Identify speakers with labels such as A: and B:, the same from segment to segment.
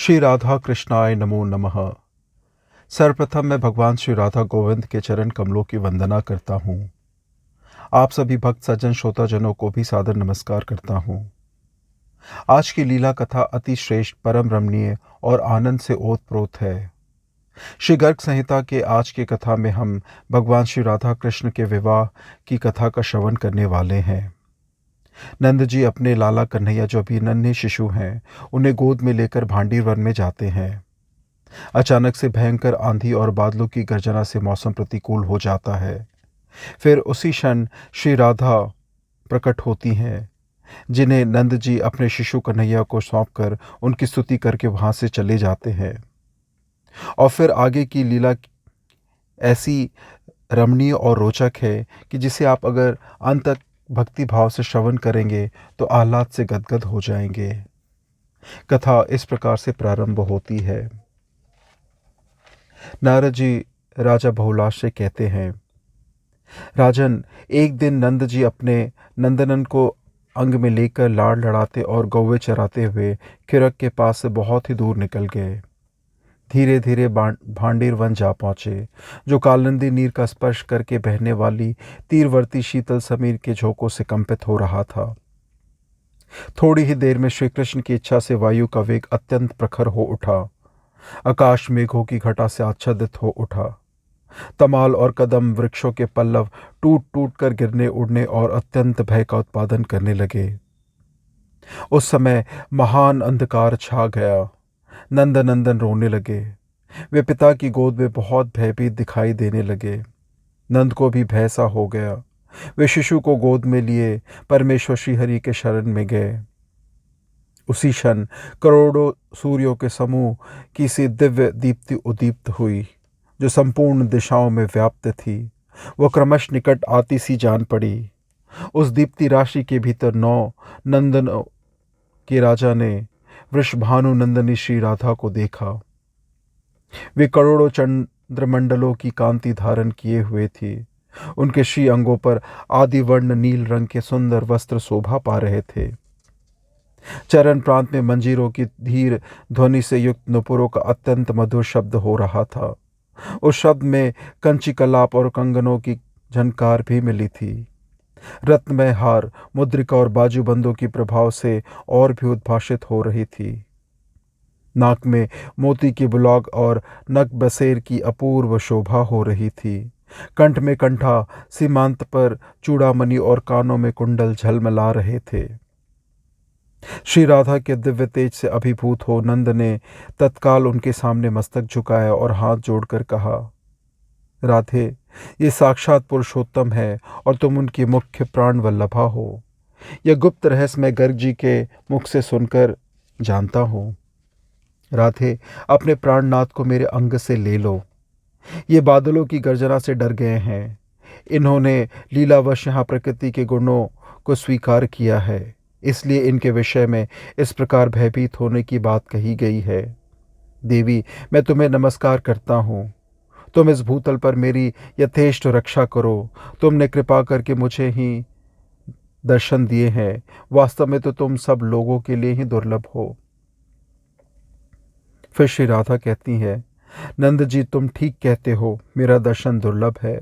A: श्री राधा कृष्णाय नमो नमः। सर्वप्रथम मैं भगवान श्री राधा गोविंद के चरण कमलों की वंदना करता हूँ। आप सभी भक्त सज्जन श्रोताजनों को भी सादर नमस्कार करता हूँ। आज की लीला कथा अति श्रेष्ठ, परम रमणीय और आनंद से ओतप्रोत है। श्री गर्ग संहिता के आज की कथा में हम भगवान श्री राधा कृष्ण के विवाह की कथा का श्रवण करने वाले हैं। नंद जी अपने लाला कन्हैया, जो अभी नन्हे शिशु हैं, उन्हें गोद में लेकर भांडीर वन में जाते हैं। अचानक से भयंकर आंधी और बादलों की गर्जना से मौसम प्रतिकूल हो जाता है। फिर उसी क्षण श्री राधा प्रकट होती हैं, जिन्हें नंद जी अपने शिशु कन्हैया को सौंपकर उनकी स्तुति करके वहां से चले जाते हैं। और फिर आगे की लीला ऐसी रमणीय और रोचक है कि जिसे आप अगर अंत तक भक्ति भाव से श्रवण करेंगे तो आह्लाद से गदगद हो जाएंगे। कथा इस प्रकार से प्रारंभ होती है। नारद जी राजा बहुलाश से कहते हैं, राजन, एक दिन नंद जी अपने नंदनन को अंग में लेकर लाड़ लड़ाते और गौवे चराते हुए खिरक के पास से बहुत ही दूर निकल गए। धीरे धीरे भांडीर वन जा पहुंचे, जो कालिंदी नीर का स्पर्श करके बहने वाली तीरवर्ती शीतल समीर के झोंकों से कंपित हो रहा था। थोड़ी ही देर में श्री कृष्ण की इच्छा से वायु का वेग अत्यंत प्रखर हो उठा। आकाश मेघों की घटा से आच्छादित हो उठा। तमाल और कदम वृक्षों के पल्लव टूट टूट कर गिरने, उड़ने और अत्यंत भय का उत्पादन करने लगे। उस समय महान अंधकार छा गया। नंदन रोने लगे। वे पिता की गोद में बहुत भयभीत दिखाई देने लगे। नंद को भी भय सा हो गया। वे शिशु को गोद में लिए परमेश्वर श्री हरि के शरण में गए। उसी क्षण करोड़ों सूर्यों के समूह की सी दिव्य दीप्ति उद्दीप्त हुई, जो संपूर्ण दिशाओं में व्याप्त थी। वह क्रमश निकट आती सी जान पड़ी। उस दीप्ति राशि के भीतर 9 नंदन के राजा ने वृषभानु नंदनी श्री राधा को देखा। वे करोड़ों चंद्रमंडलों की कांति धारण किए हुए थी। उनके श्री अंगों पर आदि वर्ण नील रंग के सुंदर वस्त्र शोभा पा रहे थे। चरण प्रांत में मंजीरों की धीर ध्वनि से युक्त नुपुरों का अत्यंत मधुर शब्द हो रहा था। उस शब्द में कंची कलाप और कंगनों की झनकार भी मिली थी। रत्नमय हार, मुद्रिका और बाजूबंदों की प्रभाव से और भी उद्भाषित हो रही थी। नाक में मोती की बुलाग और नग बसेर की अपूर्व शोभा हो रही थी। कंठ में कंठा, सीमांत पर चूड़ामणि और कानों में कुंडल झलमला रहे थे। श्री राधा के दिव्य तेज से अभिभूत हो नंद ने तत्काल उनके सामने मस्तक झुकाया और हाथ जोड़कर कहा, राधे, ये साक्षात पुरुषोत्तम है और तुम उनकी मुख्य प्राण वल्लभा हो। यह गुप्त रहस्य मैं गर्ग जी के मुख से सुनकर जानता हूँ। राधे, अपने प्राणनाथ को मेरे अंग से ले लो। ये बादलों की गर्जना से डर गए हैं। इन्होंने लीलावश यहाँ प्रकृति के गुणों को स्वीकार किया है, इसलिए इनके विषय में इस प्रकार भयभीत होने की बात कही गई है। देवी, मैं तुम्हें नमस्कार करता हूँ। तुम इस भूतल पर मेरी यथेष्ट रक्षा करो। तुमने कृपा करके मुझे ही दर्शन दिए हैं। वास्तव में तो तुम सब लोगों के लिए ही दुर्लभ हो। फिर श्री राधा कहती है, नंद जी, तुम ठीक कहते हो, मेरा दर्शन दुर्लभ है।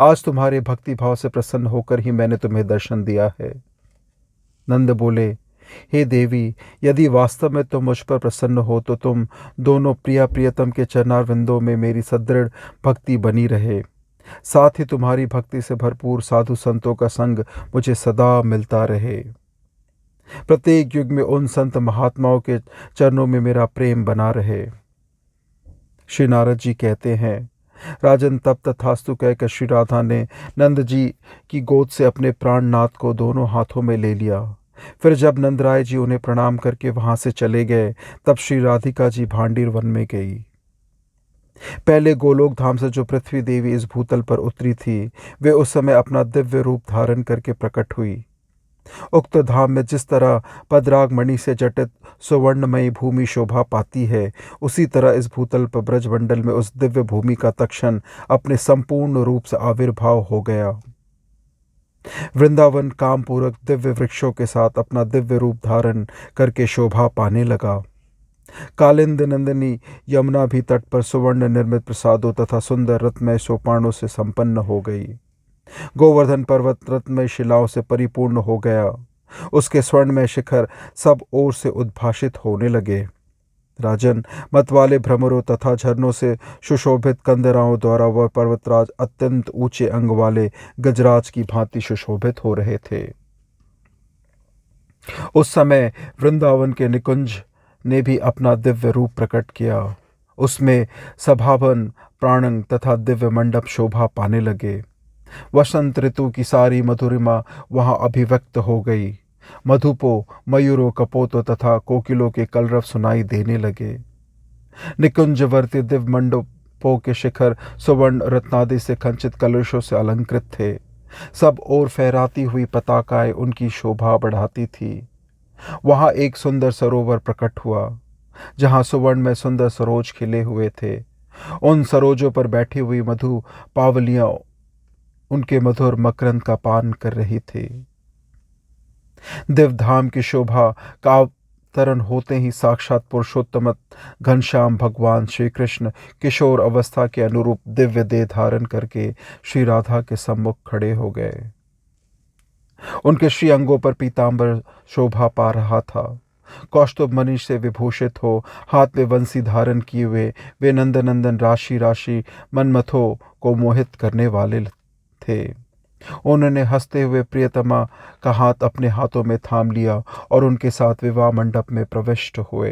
A: आज तुम्हारे भक्ति भाव से प्रसन्न होकर ही मैंने तुम्हें दर्शन दिया है। नंद बोले, हे देवी, यदि वास्तव में तुम मुझ पर प्रसन्न हो तो तुम दोनों प्रिया प्रियतम के चरणारविंदों में मेरी सदृढ़ भक्ति बनी रहे। साथ ही तुम्हारी भक्ति से भरपूर साधु संतों का संग मुझे सदा मिलता रहे। प्रत्येक युग में उन संत महात्माओं के चरणों में मेरा प्रेम बना रहे। श्री नारद जी कहते हैं, राजन, तब तथास्तु कहकर श्री राधा ने नंद जी की गोद से अपने प्राणनाथ को दोनों हाथों में ले लिया। फिर जब नंदराय जी उन्हें प्रणाम करके वहां से चले गए, तब श्री राधिका जी भांडीर वन में गई। पहले गोलोक धाम से जो पृथ्वी देवी इस भूतल पर उतरी थी, वे उस समय अपना दिव्य रूप धारण करके प्रकट हुई। उक्त धाम में जिस तरह पदराग मणि से जटित सुवर्णमयी भूमि शोभा पाती है, उसी तरह इस भूतल पर ब्रजमंडल में उस दिव्य भूमि का तत्क्षण अपने संपूर्ण रूप से आविर्भाव हो गया। वृंदावन कामपूरक दिव्य वृक्षों के साथ अपना दिव्य रूप धारण करके शोभा पाने लगा। कालिंद नंदिनी यमुना भी तट पर सुवर्ण निर्मित प्रसादों तथा सुंदर रत्नमय सोपानों से संपन्न हो गई। गोवर्धन पर्वत रत्नमय शिलाओं से परिपूर्ण हो गया। उसके स्वर्णमय शिखर सब ओर से उद्भाषित होने लगे। राजन, मतवाले भ्रमरों तथा झरनों से सुशोभित कंदराओं द्वारा वह पर्वतराज अत्यंत ऊंचे अंग वाले गजराज की भांति सुशोभित हो रहे थे। उस समय वृंदावन के निकुंज ने भी अपना दिव्य रूप प्रकट किया। उसमें सभावन, प्राणंग तथा दिव्य मंडप शोभा पाने लगे। वसंत ऋतु की सारी मधुरिमा वहां अभिव्यक्त हो गई। मधुपो, मयूरों, कपोतों तथा कोकिलों के कलरव सुनाई देने लगे। निकुंजवर्ती दिव्य मंडपों के शिखर सुवर्ण रत्नादि से खंचित कलशों से अलंकृत थे। सब ओर फहराती हुई पताकाएं उनकी शोभा बढ़ाती थी। वहां एक सुंदर सरोवर प्रकट हुआ, जहां सुवर्ण में सुंदर सरोज खिले हुए थे। उन सरोजों पर बैठी हुई मधु पावलियां उनके मधुर मकरंद का पान कर रही थी। दिव्यधाम की शोभा का अवतरण होते ही साक्षात पुरुषोत्तम घनश्याम भगवान श्री कृष्ण किशोर अवस्था के अनुरूप दिव्य देह धारण करके श्री राधा के सम्मुख खड़े हो गए। उनके श्री अंगों पर पीतांबर शोभा पा रहा था। कौस्तुभ मणि से विभूषित हो हाथ में वंशी धारण किए हुए वे नंदनंदन राशि राशि मनमथों को मोहित करने वाले थे। उन्होंने हंसते हुए प्रियतमा का हाथ अपने हाथों में थाम लिया और उनके साथ विवाह मंडप में प्रविष्ट हुए।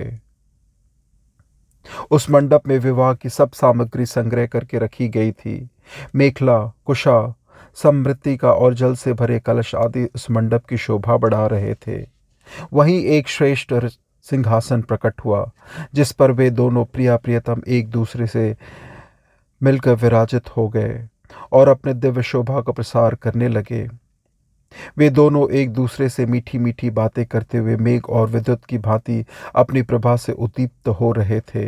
A: उस मंडप में विवाह की सब सामग्री संग्रह करके रखी गई थी। मेखला, कुशा, समृतिका और जल से भरे कलश आदि उस मंडप की शोभा बढ़ा रहे थे। वहीं एक श्रेष्ठ सिंहासन प्रकट हुआ, जिस पर वे दोनों प्रिया प्रियतम एक दूसरे से मिलकर विराजित हो गए और अपने दिव्य शोभा का प्रसार करने लगे। वे दोनों एक दूसरे से मीठी मीठी बातें करते हुए मेघ और विद्युत की भांति अपनी प्रभा से उद्दीप्त हो रहे थे।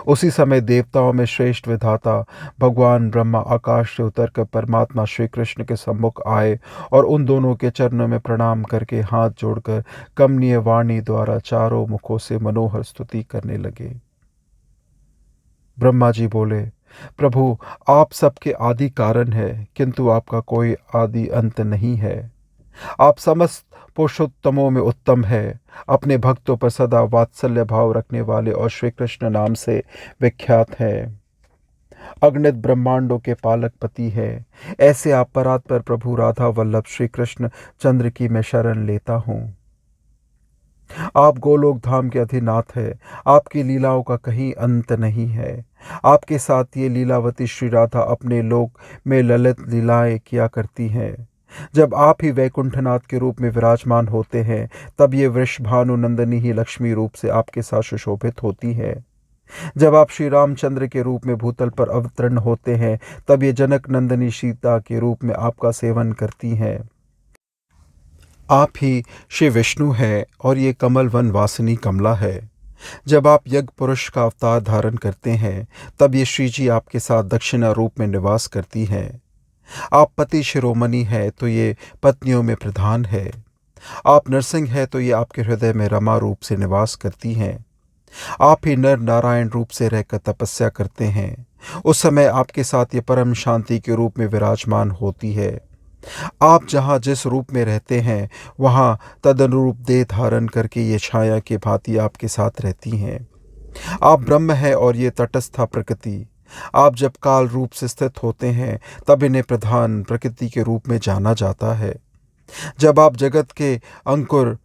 A: उसी समय देवताओं में श्रेष्ठ विधाता भगवान ब्रह्मा आकाश से उतरकर परमात्मा श्री कृष्ण के सम्मुख आए और उन दोनों के चरणों में प्रणाम करके हाथ जोड़कर कमनीय वाणी द्वारा चारों मुखों से मनोहर स्तुति करने लगे। ब्रह्मा जी बोले, प्रभु, आप सबके आदि कारण है, किंतु आपका कोई आदि अंत नहीं है। आप समस्त पुरुषोत्तमों में उत्तम है। अपने भक्तों पर सदा वात्सल्य भाव रखने वाले और श्री कृष्ण नाम से विख्यात है। अगणित ब्रह्मांडों के पालक पति है। ऐसे आप परात्पर प्रभु राधा वल्लभ श्री कृष्ण चंद्र की मैं शरण लेता हूँ। आप गोलोक धाम के अधिनाथ है। आपकी लीलाओं का कहीं अंत नहीं है। आपके साथ ये लीलावती श्री राधा अपने लोक में ललित लीलाएं किया करती हैं। जब आप ही वैकुंठनाथ के रूप में विराजमान होते हैं, तब ये वृषभानु नंदनी ही लक्ष्मी रूप से आपके साथ सुशोभित होती है। जब आप श्री रामचंद्र के रूप में भूतल पर अवतरण होते हैं, तब ये जनक नंदनी सीता के रूप में आपका सेवन करती हैं। आप ही श्री विष्णु है और ये कमल वन वासिनी कमला है। जब आप यज्ञ पुरुष का अवतार धारण करते हैं, तब ये श्री जी आपके साथ दक्षिणा रूप में निवास करती हैं। आप पति शिरोमणि है तो ये पत्नियों में प्रधान है। आप नरसिंह है तो ये आपके हृदय में रमा रूप से निवास करती हैं। आप ही नर नारायण रूप से रहकर तपस्या करते हैं। उस समय आपके साथ ये परम शांति के रूप में विराजमान होती है। आप जहाँ जिस रूप में रहते हैं, वहाँ तदनुरूप देह धारण करके ये छाया की भांति आपके साथ रहती हैं। आप ब्रह्म है और ये तटस्था प्रकृति। आप जब काल रूप से स्थित होते हैं, तब इन्हें प्रधान प्रकृति के रूप में जाना जाता है। जब आप जगत के अंकुर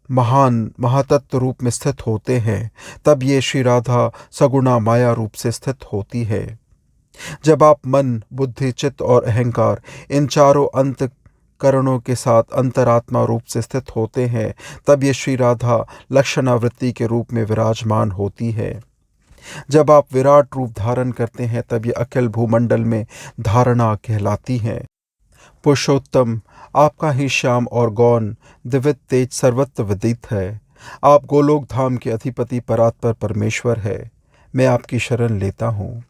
A: महान महातत्व रूप में स्थित होते हैं, तब ये श्री राधा सगुणा माया रूप से स्थित होती है। जब आप मन, बुद्धि, चित्त और अहंकार इन चारों अंतकरणों के साथ अंतरात्मा रूप से स्थित होते हैं, तब ये श्री राधा लक्षणावृत्ति के रूप में विराजमान होती है। जब आप विराट रूप धारण करते हैं, तब ये अखिल भूमंडल में धारणा कहलाती हैं। पुरुषोत्तम, आपका ही श्याम और गौन दिव्य तेज सर्वत्र विदित है। आप गोलोक धाम के अधिपति परात्पर परमेश्वर है। मैं आपकी शरण लेता हूँ।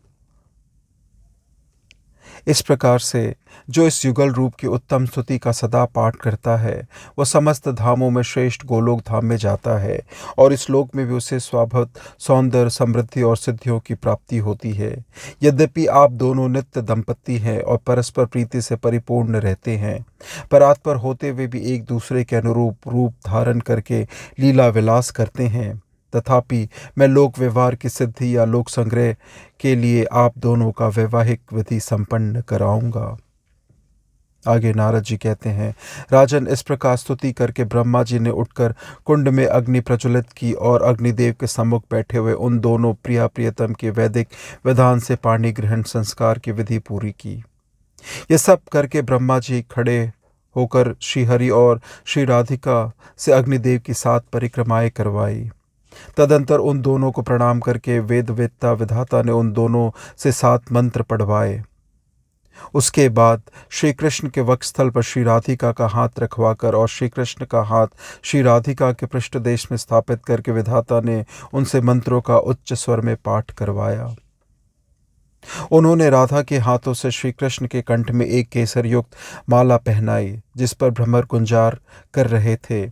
A: इस प्रकार से जो इस युगल रूप की उत्तम स्तुति का सदा पाठ करता है वह समस्त धामों में श्रेष्ठ गोलोक धाम में जाता है और इस लोक में भी उसे स्वभावत सौंदर्य, समृद्धि और सिद्धियों की प्राप्ति होती है। यद्यपि आप दोनों नित्य दंपत्ति हैं और परस्पर प्रीति से परिपूर्ण रहते हैं, परात्पर होते हुए भी एक दूसरे के अनुरूप रूप धारण करके लीला विलास करते हैं, तथापि मैं लोक व्यवहार की सिद्धि या लोक संग्रह के लिए आप दोनों का वैवाहिक विधि संपन्न कराऊंगा। आगे नारद जी कहते हैं, राजन, इस प्रकार स्तुति करके ब्रह्मा जी ने उठकर कुंड में अग्नि प्रज्वलित की और अग्निदेव के सम्मुख बैठे हुए उन दोनों प्रिया प्रियतम के वैदिक विधान से पाणी ग्रहण संस्कार की विधि पूरी की। ये सब करके ब्रह्मा जी खड़े होकर श्रीहरि और श्री राधिका से अग्निदेव की 7 परिक्रमाएं करवाई। तदंतर उन दोनों को प्रणाम करके वेदवेत्ता विधाता ने उन दोनों से 7 मंत्र पढ़वाए। उसके बाद श्री कृष्ण के वक्षस्थल पर श्री राधिका का हाथ रखवाकर और श्री कृष्ण का हाथ श्री राधिका के पृष्ठ देश में स्थापित करके विधाता ने उनसे मंत्रों का उच्च स्वर में पाठ करवाया। उन्होंने राधा के हाथों से श्री कृष्ण के कंठ में एक केसर युक्त माला पहनाई जिस पर भ्रमर गुंजार कर रहे थे।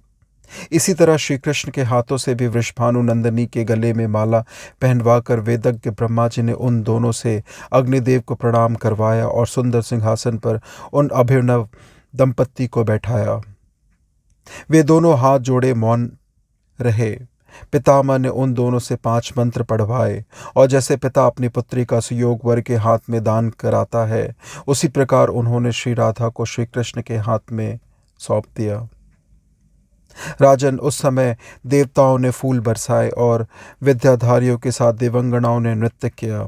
A: इसी तरह श्री कृष्ण के हाथों से भी वृषभानु नंदिनी के गले में माला पहनवाकर वेदज्ञ ब्रह्मा जी ने उन दोनों से अग्निदेव को प्रणाम करवाया और सुंदर सिंहासन पर उन अभिनव दंपत्ति को बैठाया। वे दोनों हाथ जोड़े मौन रहे। पितामह ने उन दोनों से 5 मंत्र पढ़वाए और जैसे पिता अपनी पुत्री का सुयोग वर के हाथ में दान कराता है, उसी प्रकार उन्होंने श्री राधा को श्री कृष्ण के हाथ में सौंप दिया। राजन, उस समय देवताओं ने फूल बरसाए और विद्याधारियों के साथ देवंगनाओं ने नृत्य किया।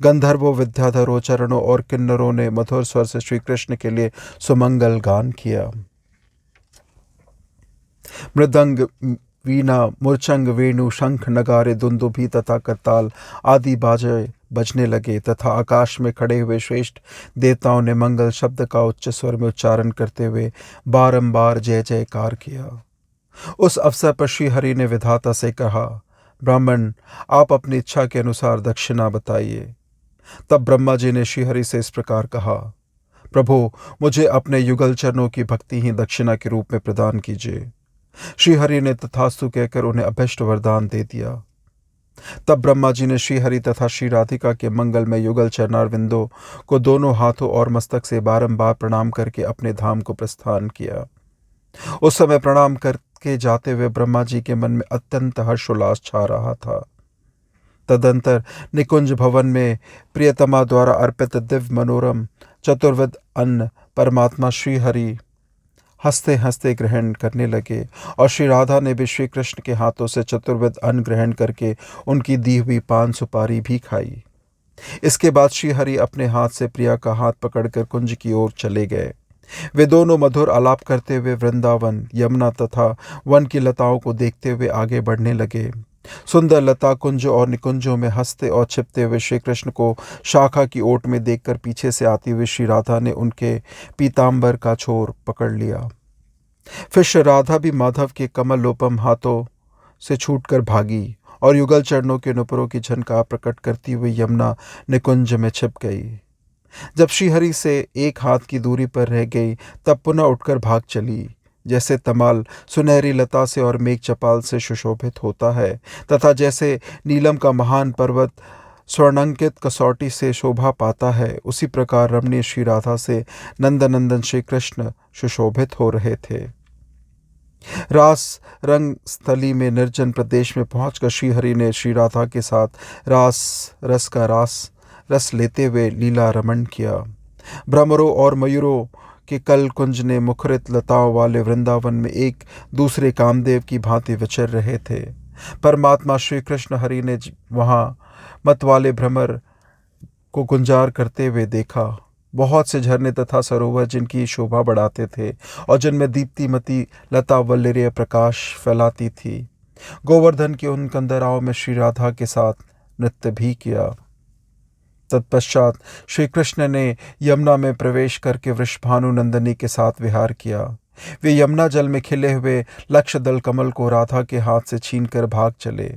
A: गंधर्वों, विद्याधरों, चरणों और किन्नरों ने मधुर स्वर से श्री कृष्ण के लिए सुमंगल गान किया। मृदंग, वीणा, मूर्छंग, वेणु, शंख, नगारे, दुंदुभी तथा करताल आदि बाजे बजने लगे तथा आकाश में खड़े हुए श्रेष्ठ देवताओं ने मंगल शब्द का उच्च स्वर में उच्चारण करते हुए बारंबार जय जयकार किया। उस अवसर पर श्री हरि ने विधाता से कहा, ब्राह्मण, आप अपनी इच्छा के अनुसार दक्षिणा बताइए। तब ब्रह्मा जी ने श्री हरि से इस प्रकार कहा, प्रभु, मुझे अपने युगल चरणों की भक्ति ही दक्षिणा के रूप में प्रदान कीजिए। श्री हरि ने तथास्तु कहकर उन्हें अभीष्ट वरदान दे दिया। तब ब्रह्मा जी ने श्री हरि तथा श्री राधिका के मंगल में युगल चरणारविंदों को दोनों हाथों और मस्तक से बारंबार प्रणाम करके अपने धाम को प्रस्थान किया। उस समय प्रणाम करके जाते हुए ब्रह्मा जी के मन में अत्यंत हर्षोल्लास छा रहा था। तदंतर निकुंज भवन में प्रियतमा द्वारा अर्पित दिव्य मनोरम चतुर्विध अन्न परमात्मा श्री हरि हंसते हंसते ग्रहण करने लगे और श्री राधा ने भी श्री कृष्ण के हाथों से चतुर्विध अन्न ग्रहण करके उनकी दी हुई पान सुपारी भी खाई। इसके बाद श्री हरि अपने हाथ से प्रिया का हाथ पकड़कर कुंज की ओर चले गए। वे दोनों मधुर आलाप करते हुए वृंदावन, यमुना तथा वन की लताओं को देखते हुए आगे बढ़ने लगे। सुंदर लता कुंज और निकुंजों में हंसते और छिपते हुए श्री कृष्ण को शाखा की ओट में देखकर पीछे से आती हुई श्री राधा ने उनके पीतांबर का छोर पकड़ लिया। फिर श्री राधा भी माधव के कमलोपम हाथों से छूटकर भागी और युगल चरणों के नुपुरों की झनकार प्रकट करती हुई यमुना निकुंज में छिप गई। जब श्रीहरि से एक हाथ की दूरी पर रह गई तब पुनः उठकर भाग चली। जैसे तमाल सुनहरी लता से और मेघ चपाल से सुशोभित होता है तथा जैसे नीलम का महान पर्वत स्वर्णांकित कसौटी से शोभा पाता है, उसी प्रकार रमणीय श्री राधा से नंदनंदन श्री कृष्ण सुशोभित हो रहे थे। रास रंग स्थली में निर्जन प्रदेश में पहुंचकर श्रीहरि ने श्री राधा के साथ रास रस लेते हुए लीला रमण किया। भ्रमरों और मयूरों के कल कुंज ने मुखरित लताओं वाले वृंदावन में एक दूसरे कामदेव की भांति विचर रहे थे। परमात्मा श्री कृष्ण हरि ने वहाँ मत वाले भ्रमर को गुंजार करते हुए देखा। बहुत से झरने तथा सरोवर जिनकी शोभा बढ़ाते थे और जिनमें दीप्तिमती लता वल्लरीय प्रकाश फैलाती थी। गोवर्धन की उन कंदराओं में श्री राधा के साथ नृत्य भी किया। तत्पश्चात श्री कृष्ण ने यमुना में प्रवेश करके वृषभानु नंदिनी के साथ विहार किया। वे यमुना जल में खिले हुए लक्ष्य दल कमल को राधा के हाथ से छीनकर भाग चले।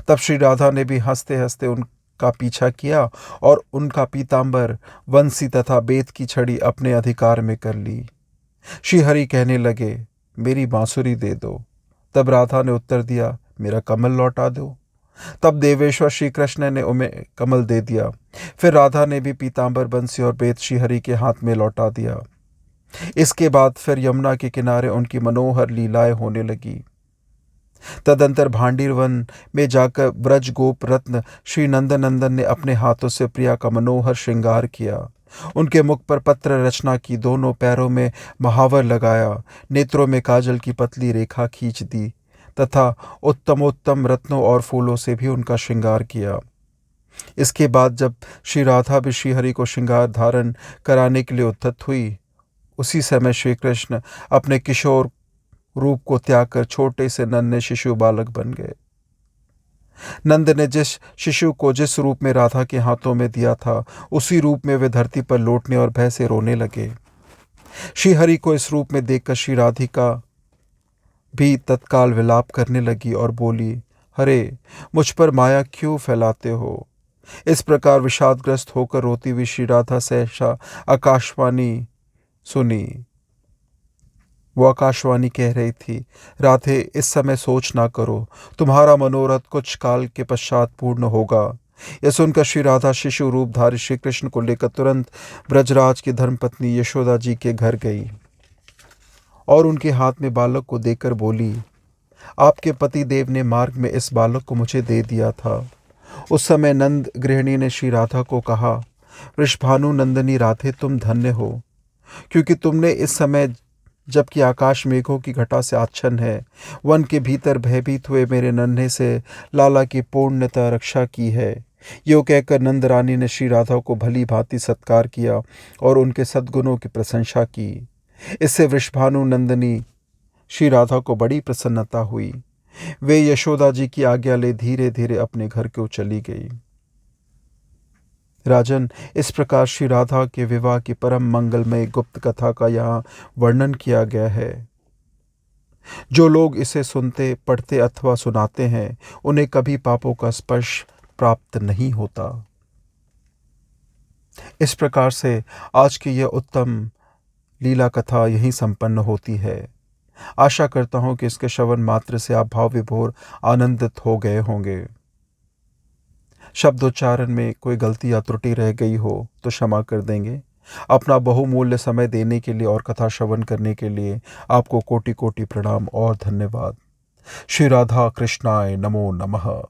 A: तब श्री राधा ने भी हंसते हंसते का पीछा किया और उनका पीतांबर, वंशी तथा बेत की छड़ी अपने अधिकार में कर ली। श्रीहरि कहने लगे, मेरी बांसुरी दे दो। तब राधा ने उत्तर दिया, मेरा कमल लौटा दो। तब देवेश्वर श्री कृष्ण ने उन्हें कमल दे दिया। फिर राधा ने भी पीतांबर, बंसी और बेत श्रीहरि के हाथ में लौटा दिया। इसके बाद फिर यमुना के किनारे उनकी मनोहर लीलाएं होने लगी। तदंतर भांडीर वन में जाकर ब्रज गोप रत्न श्री नंदनंदन ने अपने हाथों से प्रिया का मनोहर श्रृंगार किया। उनके मुख पर पत्र रचना की, दोनों पैरों में महावर लगाया, नेत्रों में काजल की पतली रेखा खींच दी तथा उत्तमोत्तम रत्नों और फूलों से भी उनका श्रृंगार किया। इसके बाद जब श्री राधा भी श्रीहरि को श्रृंगार धारण कराने के लिए उद्यत हुई, उसी समय श्री कृष्ण अपने किशोर रूप को त्याग कर छोटे से नन्हे शिशु बालक बन गए। नंद ने जिस शिशु को जिस रूप में राधा के हाथों में दिया था, उसी रूप में वे धरती पर लौटने और भय से रोने लगे। श्रीहरि को इस रूप में देखकर श्री राधिका भी तत्काल विलाप करने लगी और बोली, हरे, मुझ पर माया क्यों फैलाते हो। इस प्रकार विषादग्रस्त होकर रोती हुई श्री राधा सहसा आकाशवाणी सुनी। वो आकाशवाणी कह रही थी, राधे, इस समय सोच ना करो, तुम्हारा मनोरथ कुछ काल के पश्चात पूर्ण होगा। यह सुनकर श्री राधा शिशु रूपधारी श्री कृष्ण को लेकर तुरंत ब्रजराज की धर्मपत्नी यशोदा जी के घर गई और उनके हाथ में बालक को देकर बोली, आपके पति देव ने मार्ग में इस बालक को मुझे दे दिया था। उस समय नंद गृहिणी ने श्री राधा को कहा, वृषभानु नंदनी राधे, तुम धन्य हो, क्योंकि तुमने इस समय, जबकि आकाश मेघों की घटा से आच्छन्न है, वन के भीतर भयभीत हुए मेरे नन्हे से लाला की पूर्णतः रक्षा की है। यो कहकर नंद रानी ने श्री राधा को भली भांति सत्कार किया और उनके सद्गुणों की प्रशंसा की। इससे वृषभानु नंदनी श्री राधा को बड़ी प्रसन्नता हुई। वे यशोदा जी की आज्ञा ले धीरे धीरे अपने घर को चली गई। राजन, इस प्रकार श्री राधा के विवाह की परम मंगलमय गुप्त कथा का यहाँ वर्णन किया गया है। जो लोग इसे सुनते, पढ़ते अथवा सुनाते हैं, उन्हें कभी पापों का स्पर्श प्राप्त नहीं होता। इस प्रकार से आज की यह उत्तम लीला कथा यहीं संपन्न होती है। आशा करता हूं कि इसके श्रवण मात्र से आप भाव विभोर आनंदित हो गए होंगे। शब्दोच्चारण में कोई गलती या त्रुटि रह गई हो तो क्षमा कर देंगे। अपना बहुमूल्य समय देने के लिए और कथा श्रवण करने के लिए आपको कोटि कोटि प्रणाम और धन्यवाद। श्री राधा कृष्णाय नमो नमः।